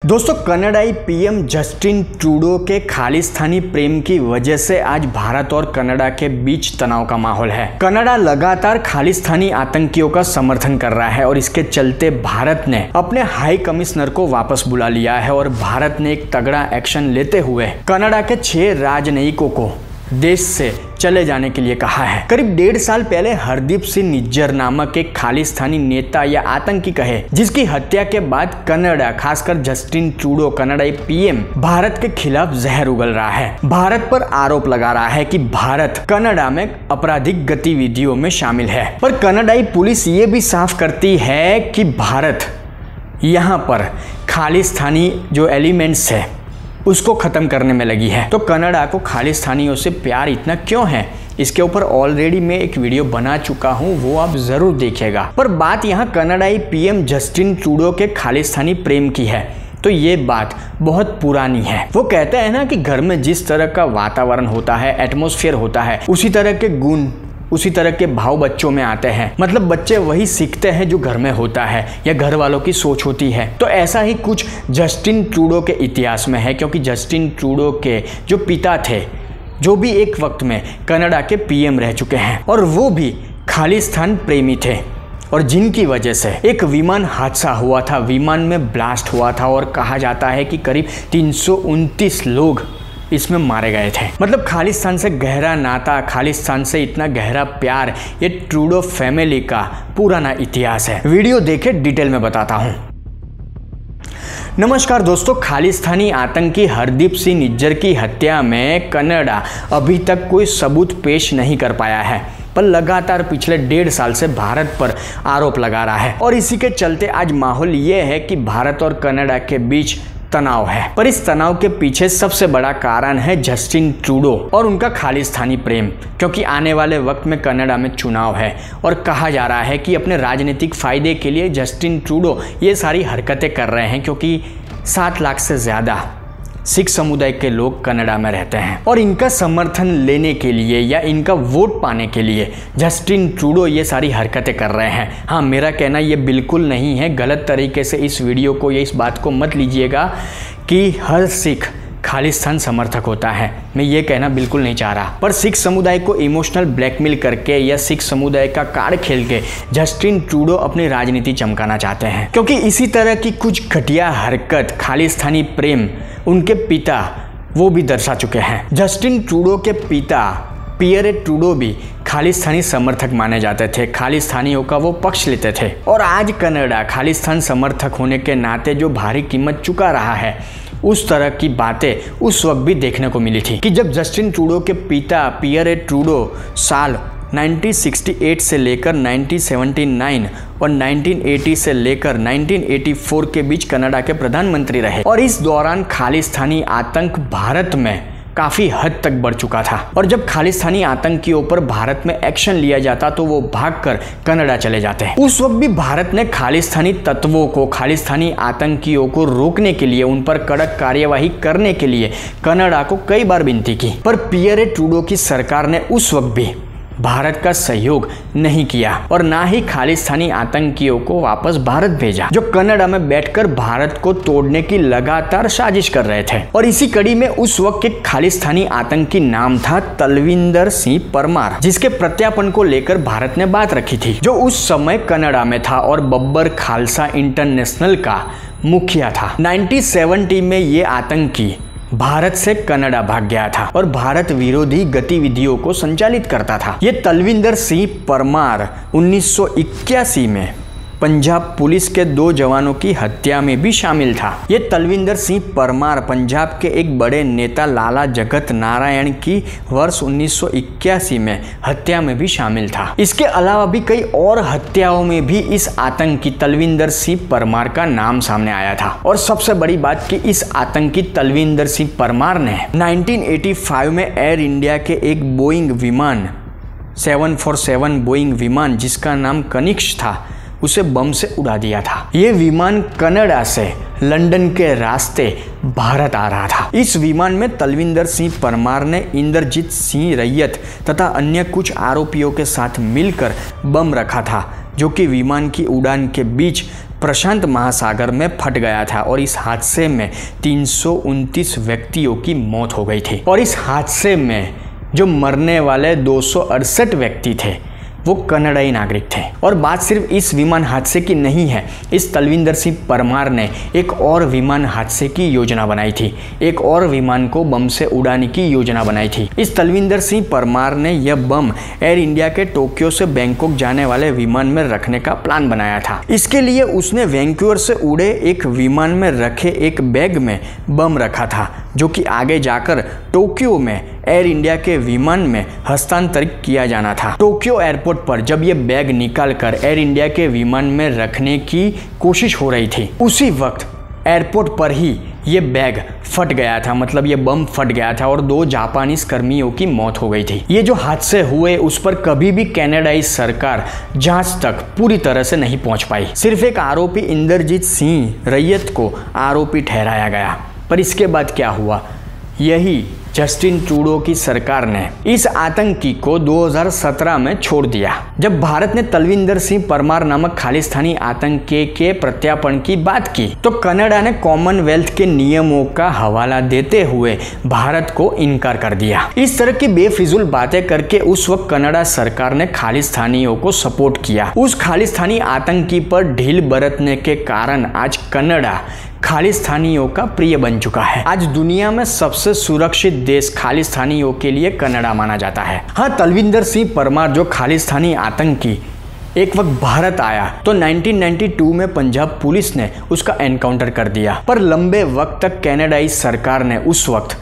दोस्तों, कनाडाई PM Justin Trudeau के खालिस्तानी प्रेम की वजह से आज भारत और कनाडा के बीच तनाव का माहौल है। कनाडा लगातार खालिस्तानी आतंकियों का समर्थन कर रहा है और इसके चलते भारत ने अपने हाई कमिश्नर को वापस बुला लिया है और भारत ने एक तगड़ा एक्शन लेते हुए कनाडा के 6 राजनयिकों को देश से चले जाने के लिए कहा है। करीब 1.5 साल पहले हरदीप सिंह निज्जर नामक एक खालिस्तानी नेता या आतंकी कहे, जिसकी हत्या के बाद कनाडा, खासकर जस्टिन ट्रूडो कनाडाई पीएम, भारत के खिलाफ जहर उगल रहा है। भारत पर आरोप लगा रहा है कि भारत कनाडा में आपराधिक गतिविधियों में शामिल है। पर कनाडाई पुलिस ये भी साफ करती है कि भारत यहाँ पर खालिस्तानी जो एलिमेंट्स है उसको ख़त्म करने में लगी है। तो कनाडा को खालिस्तानियों से प्यार इतना क्यों है, इसके ऊपर ऑलरेडी मैं एक वीडियो बना चुका हूं, वो आप ज़रूर देखिएगा। पर बात यहाँ कनाडाई पीएम जस्टिन ट्रूडो के खालिस्तानी प्रेम की है, तो ये बात बहुत पुरानी है। वो कहते हैं ना कि घर में जिस तरह का वातावरण होता है, एटमॉस्फेयर होता है, उसी तरह के गुण, उसी तरह के भाव बच्चों में आते हैं। मतलब बच्चे वही सीखते हैं जो घर में होता है या घर वालों की सोच होती है। तो ऐसा ही कुछ जस्टिन ट्रूडो के इतिहास में है, क्योंकि जस्टिन ट्रूडो के जो पिता थे, जो भी एक वक्त में कनाडा के पीएम रह चुके हैं, और वो भी खालिस्तान प्रेमी थे, और जिनकी वजह से एक विमान हादसा हुआ था, विमान में ब्लास्ट हुआ था और कहा जाता है कि करीब 329 लोग इसमें मारे गए थे। मतलब खालिस्तान से गहरा नाता, खालिस्तान से इतना गहरा प्यार, ये ट्रूडो फैमिली का पुराना इतिहास है। वीडियो देखे डिटेल में बताता हूँ। नमस्कार दोस्तों, खालिस्तानी आतंकी हरदीप सिंह निज्जर की हत्या में कनाडा अभी तक कोई सबूत पेश नहीं कर पाया है, पर लगातार पिछले 1.5 साल से भारत पर आरोप लगा रहा है। और इसी के चलते आज माहौल ये है कि भारत और कनाडा के बीच तनाव है। पर इस तनाव के पीछे सबसे बड़ा कारण है जस्टिन ट्रूडो और उनका खालिस्तानी प्रेम, क्योंकि आने वाले वक्त में कनाडा में चुनाव है और कहा जा रहा है कि अपने राजनीतिक फायदे के लिए जस्टिन ट्रूडो ये सारी हरकतें कर रहे हैं, क्योंकि 7 लाख से ज़्यादा सिख समुदाय के लोग कनाडा में रहते हैं और इनका समर्थन लेने के लिए या इनका वोट पाने के लिए जस्टिन ट्रूडो ये सारी हरकतें कर रहे हैं। हाँ, मेरा कहना ये बिल्कुल नहीं है, गलत तरीके से इस वीडियो को या इस बात को मत लीजिएगा कि हर सिख खालिस्तान समर्थक होता है। मैं ये कहना बिल्कुल नहीं चाह रहा, पर सिख समुदाय को इमोशनल ब्लैकमेल करके या सिख समुदाय का कार्ड खेल के जस्टिन ट्रूडो अपनी राजनीति चमकाना चाहते हैं, क्योंकि इसी तरह की कुछ घटिया हरकत, खालिस्तानी प्रेम उनके पिता वो भी दर्शा चुके हैं। जस्टिन ट्रूडो के पिता पियरे ट्रूडो भी खालिस्तानी समर्थक माने जाते थे, खालिस्तानियों का वो पक्ष लेते थे। और आज कनाडा खालिस्तान समर्थक होने के नाते जो भारी कीमत चुका रहा है, उस तरह की बातें उस वक्त भी देखने को मिली थी कि जब जस्टिन ट्रूडो के पिता पियरे ट्रूडो साल 1968 से लेकर 1979 और 1980 से लेकर 1984 के बीच कनाडा के प्रधानमंत्री रहे, और इस दौरान खालिस्तानी आतंक भारत में काफ़ी हद तक बढ़ चुका था। और जब खालिस्तानी आतंकियों पर भारत में एक्शन लिया जाता तो वो भागकर कनाडा चले जाते हैं। उस वक्त भी भारत ने खालिस्तानी तत्वों को, खालिस्तानी आतंकियों को रोकने के लिए, उन पर कड़क कार्यवाही करने के लिए कनाडा को कई बार विनती की, पर पियरे ट्रूडो की सरकार ने उस वक्त भी भारत का सहयोग नहीं किया और ना ही खालिस्तानी आतंकियों को वापस भारत भेजा, जो कनाडा में बैठकर भारत को तोड़ने की लगातार साजिश कर रहे थे। और इसी कड़ी में उस वक्त के खालिस्तानी आतंकी नाम था तलविंदर सिंह परमार, जिसके प्रत्यार्पण को लेकर भारत ने बात रखी थी, जो उस समय कनाडा में था और बब्बर खालसा इंटरनेशनल का मुखिया था। 1970 में ये आतंकी भारत से कनाडा भाग गया था और भारत विरोधी गतिविधियों को संचालित करता था। ये तलविंदर सिंह परमार 1981 में पंजाब पुलिस के 2 जवानों की हत्या में भी शामिल था। ये तलविंदर सिंह परमार पंजाब के एक बड़े नेता लाला जगत नारायण की वर्ष 1981 में हत्या में भी शामिल था। इसके अलावा भी कई और हत्याओं में भी इस आतंकी तलविंदर सिंह परमार का नाम सामने आया था। और सबसे बड़ी बात कि इस आतंकी तलविंदर सिंह परमार ने 1985 में एयर इंडिया के एक बोइंग विमान 747 बोइंग विमान, जिसका नाम कनिक्स था, उसे बम से उड़ा दिया था। ये विमान कनाडा से लंदन के रास्ते भारत आ रहा था। इस विमान में तलविंदर सिंह परमार ने इंद्रजीत सिंह रैयत तथा अन्य कुछ आरोपियों के साथ मिलकर बम रखा था, जो कि विमान की उड़ान के बीच प्रशांत महासागर में फट गया था और इस हादसे में 329 व्यक्तियों की मौत हो गई थी। और इस हादसे में जो मरने वाले 268 व्यक्ति थे वो कनाडाई नागरिक थे। और बात सिर्फ इस विमान हादसे की नहीं है, इस तलविंदर सिंह परमार ने एक और विमान हादसे की योजना बनाई थी, एक और विमान को बम से उड़ाने की योजना बनाई थी। इस तलविंदर सिंह परमार ने यह बम एयर इंडिया के टोक्यो से बैंकॉक जाने वाले विमान में रखने का प्लान बनाया था। इसके लिए उसने वैंकूवर से उड़े एक विमान में रखे एक बैग में बम रखा था, जो कि आगे जाकर टोक्यो में एयर इंडिया के विमान में हस्तांतरित किया जाना था। टोक्यो एयरपोर्ट पर जब ये बैग निकालकर एयर इंडिया के विमान में रखने की कोशिश हो रही थी, उसी वक्त एयरपोर्ट पर ही ये बैग फट गया था, मतलब ये बम फट गया था और 2 जापानीज कर्मियों की मौत हो गई थी। ये जो हादसे हुए उस पर कभी भी कनाडाई सरकार जांच तक पूरी तरह से नहीं पहुंच पाई। सिर्फ एक आरोपी इंद्रजीत सिंह रैयत को आरोपी ठहराया गया। पर इसके बाद क्या हुआ, यही जस्टिन ट्रूडो की सरकार ने इस आतंकी को 2017 में छोड़ दिया। जब भारत ने तलविंदर सिंह परमार नामक खालिस्तानी आतंकी के प्रत्यार्पण की बात की तो कनाडा ने कॉमनवेल्थ के नियमों का हवाला देते हुए भारत को इनकार कर दिया। इस तरह की बेफिजूल बातें करके उस वक्त कनाडा सरकार ने खालिस्तानियों को सपोर्ट किया। उस खालिस्तानी आतंकी पर ढील बरतने के कारण आज कनाडा खालिस्तानियों का प्रिय बन चुका है। आज दुनिया में सबसे सुरक्षित देश खालिस्तानियों के लिए कनाडा माना जाता है। हाँ, तलविंदर सिंह परमार जो खालिस्तानी आतंकी एक वक्त भारत आया तो 1992 में पंजाब पुलिस ने उसका एनकाउंटर कर दिया। पर लंबे वक्त तक कनाडाई सरकार ने उस वक्त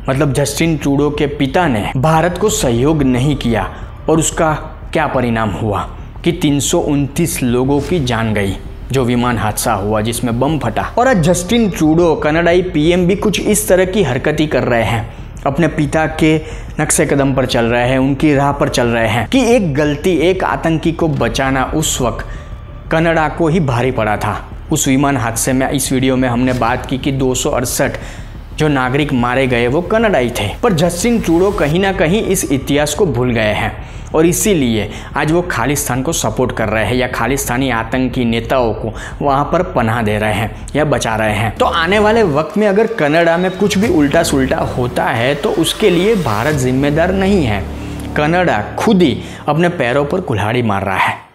मतलब जस्टिन ट्रूडो के पिता ने भारत को सहयोग नहीं किया और उसका क्या परिणाम हुआ कि 329 लोगों की जान गई जो विमान हादसा हुआ जिसमें बम फटा। और आज जस्टिन ट्रूडो कनाडाई पीएम भी कुछ इस तरह की हरकतें कर रहे हैं, अपने पिता के नक्शे कदम पर चल रहे हैं, उनकी राह पर चल रहे हैं कि एक गलती, एक आतंकी को बचाना उस वक्त कनाडा को ही भारी पड़ा था। उस विमान हादसे में इस वीडियो में हमने बात की कि 268 जो नागरिक मारे गए वो कनाडाई थे। पर जस्टिन ट्रूडो कहीं ना कहीं इस इतिहास को भूल गए हैं और इसीलिए आज वो खालिस्तान को सपोर्ट कर रहे हैं या खालिस्तानी आतंकी नेताओं को वहाँ पर पनाह दे रहे हैं या बचा रहे हैं। तो आने वाले वक्त में अगर कनाडा में कुछ भी उल्टा सुल्टा होता है तो उसके लिए भारत जिम्मेदार नहीं है, कनाडा खुद ही अपने पैरों पर कुल्हाड़ी मार रहा है।